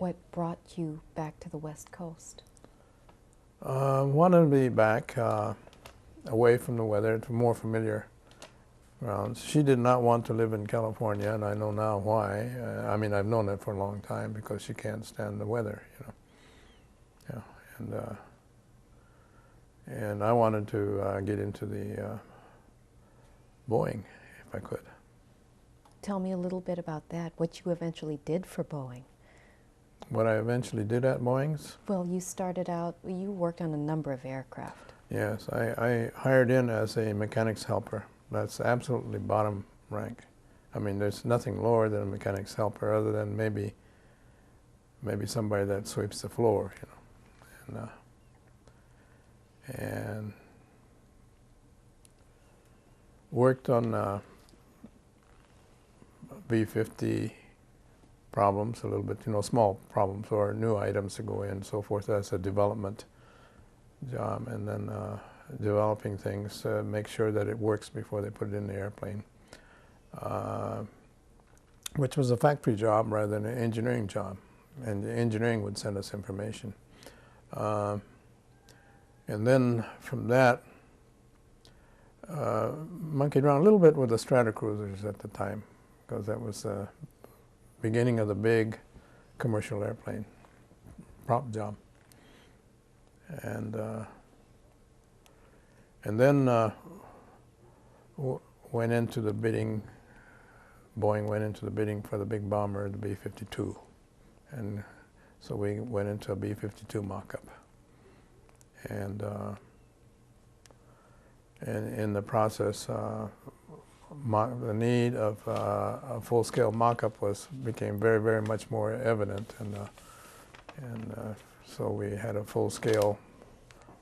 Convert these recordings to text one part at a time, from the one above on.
What brought you back to the West Coast? Wanted to be back away from the weather to more familiar grounds. She did not want to live in California, and I know now why. I mean, I've known that for a long time because she can't stand the weather, you know. Yeah, and I wanted to get into the Boeing if I could. Tell me a little bit about that, what you eventually did for Boeing. What I eventually did at Boeing's? Well, you started out, you worked on a number of aircraft. Yes, I hired in as a mechanics helper. That's absolutely bottom rank. I mean, there's nothing lower than a mechanics helper other than maybe somebody that sweeps the floor, you know. And worked on B-50 problems a little bit, you know, small problems or new items to go in and so forth. That's a development job, and then developing things, make sure that it works before they put it in the airplane, which was a factory job rather than an engineering job, and the engineering would send us information. And then from that, monkeyed around a little bit with the Stratocruisers at the time, because that was the beginning of the big commercial airplane prop job. And then went into the bidding. Boeing went into the bidding for the big bomber, the B-52, and so we went into a B-52 mock-up. And in the process, the need of a full-scale mock-up became very, very much more evident, and so we had a full-scale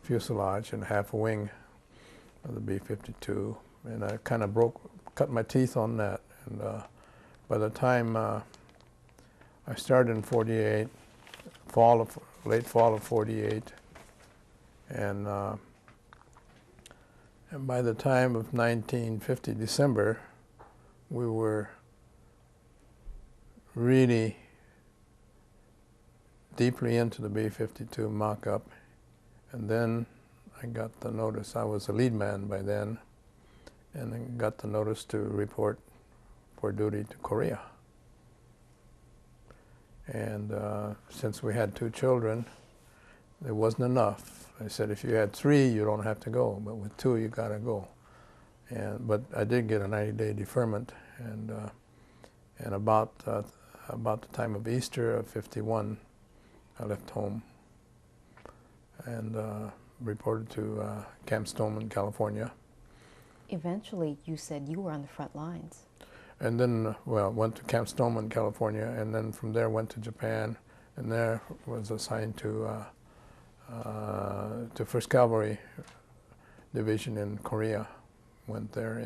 fuselage and half a wing of the B-52, and I kind of cut my teeth on that. And by the time I started in '48, late fall of '48, and by the time of 1950 December, we were really deeply into the B-52 mock-up, and then I got the notice. I was a lead man by then, and then got the notice to report for duty to Korea. And since we had 2 children, it wasn't enough. I said, if you had 3, you don't have to go, but with 2, you gotta go. But I did get a 90-day deferment, and about the time of Easter of '51, I left home and reported to Camp Stoneman, California. Eventually, you said you were on the front lines. And then, well, went to Camp Stoneman, California, and then from there went to Japan, and there was assigned to 1st Cavalry Division in Korea. Went there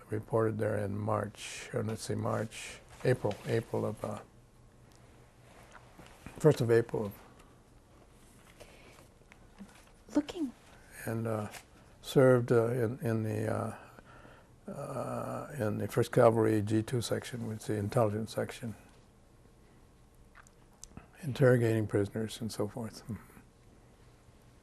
reported there in March, or let's see, April of 1st of April. Looking. And served in the 1st Cavalry G2 section, which is the intelligence section, interrogating prisoners and so forth.